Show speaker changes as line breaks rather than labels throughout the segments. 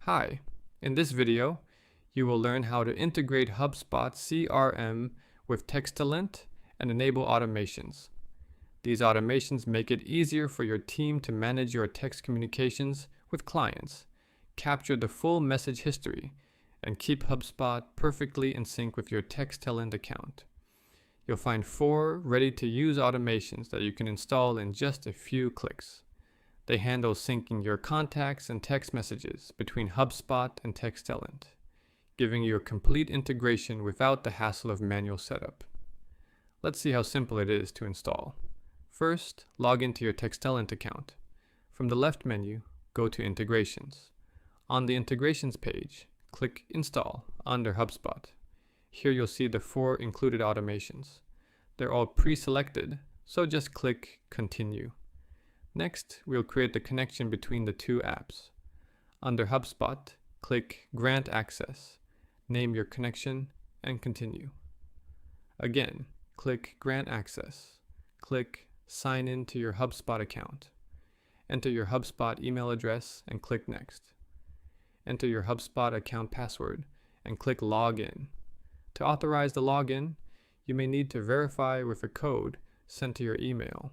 Hi, in this video, you will learn how to integrate HubSpot CRM with Textellent and enable automations. These automations make it easier for your team to manage your text communications with clients, capture the full message history, and keep HubSpot perfectly in sync with your Textellent account. You'll find 4 ready-to-use automations that you can install in just a few clicks. They handle syncing your contacts and text messages between HubSpot and Textellent, giving you a complete integration without the hassle of manual setup. Let's see how simple it is to install. First, log into your Textellent account. From the left menu, go to Integrations. On the Integrations page, click Install under HubSpot. Here you'll see the 4 included automations. They're all pre-selected, so just click Continue. Next, we'll create the connection between the 2 apps. Under HubSpot, click Grant Access, name your connection, and continue. Again, click Grant Access. Click Sign in to your HubSpot account. Enter your HubSpot email address and click Next. Enter your HubSpot account password and click Login. To authorize the login, you may need to verify with a code sent to your email.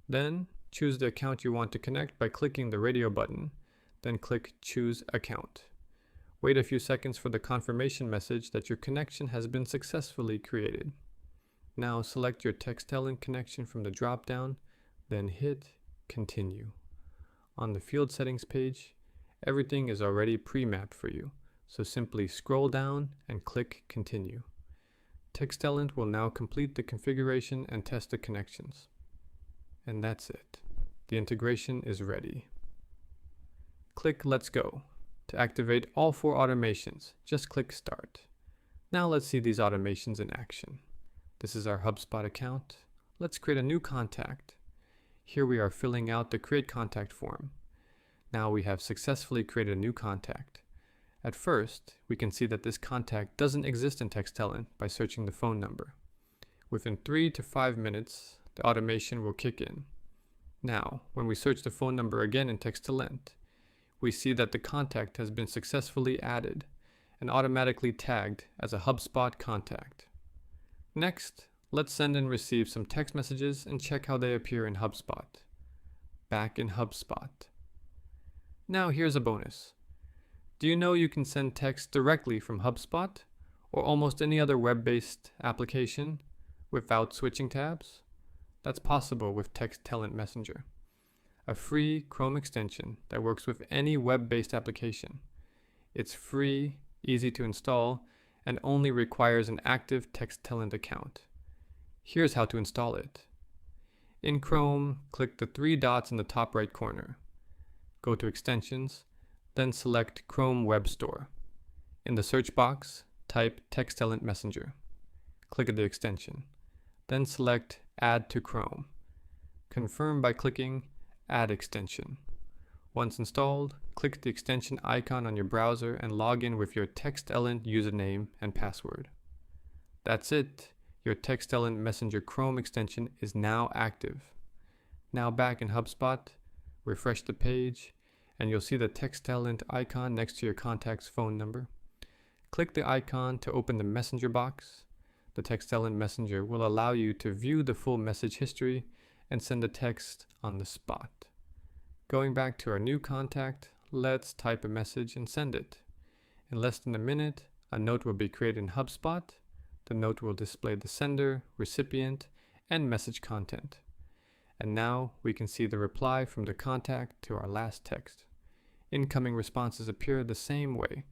Then, choose the account you want to connect by clicking the radio button, then click Choose Account. Wait a few seconds for the confirmation message that your connection has been successfully created. Now select your Textellent connection from the drop-down, then hit Continue. On the Field Settings page, everything is already pre-mapped for you, so simply scroll down and click Continue. Textellent will now complete the configuration and test the connections. And that's it. The integration is ready. Click Let's Go. To activate all 4 automations, just click Start. Now let's see these automations in action. This is our HubSpot account. Let's create a new contact. Here we are filling out the Create Contact form. Now we have successfully created a new contact. At first, we can see that this contact doesn't exist in Textellent by searching the phone number. Within 3 to 5 minutes, the automation will kick in. Now, when we search the phone number again in Textellent, we see that the contact has been successfully added and automatically tagged as a HubSpot contact. Next, let's send and receive some text messages and check how they appear in HubSpot. Back in HubSpot. Now here's a bonus. Do you know you can send text directly from HubSpot or almost any other web-based application without switching tabs? That's possible with Textellent Messenger, a free Chrome extension that works with any web-based application. It's free, easy to install, and only requires an active Textellent account. Here's how to install it. In Chrome, click the 3 dots in the top right corner. Go to Extensions, then select Chrome Web Store. In the search box, type Textellent Messenger. Click the extension. Then select Add to Chrome. Confirm by clicking Add Extension. Once installed, click the extension icon on your browser and log in with your Textellent username and password. That's it. Your Textellent Messenger Chrome extension is now active. Now back in HubSpot, refresh the page, and you'll see the Textellent icon next to your contact's phone number. Click the icon to open the Messenger box. The Textellent Messenger will allow you to view the full message history and send a text on the spot. Going back to our new contact, let's type a message and send it. In less than a minute, a note will be created in HubSpot. The note will display the sender, recipient, and message content. And now we can see the reply from the contact to our last text. Incoming responses appear the same way,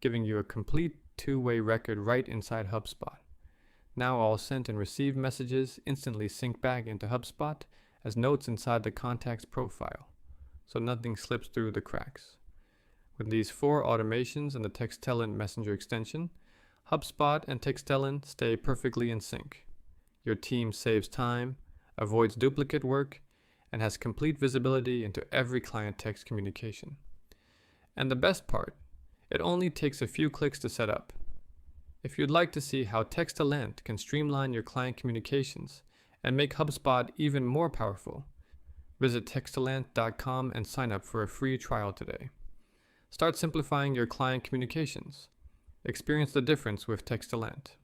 giving you a complete 2-way record right inside HubSpot. Now all sent and received messages instantly sync back into HubSpot as notes inside the contact's profile, so nothing slips through the cracks. With these 4 automations and the Textellent Messenger extension, HubSpot and Textellent stay perfectly in sync. Your team saves time, avoids duplicate work, and has complete visibility into every client text communication. And the best part, it only takes a few clicks to set up. If you'd like to see how Textellent can streamline your client communications and make HubSpot even more powerful, visit Textellent.com and sign up for a free trial today. Start simplifying your client communications. Experience the difference with Textellent.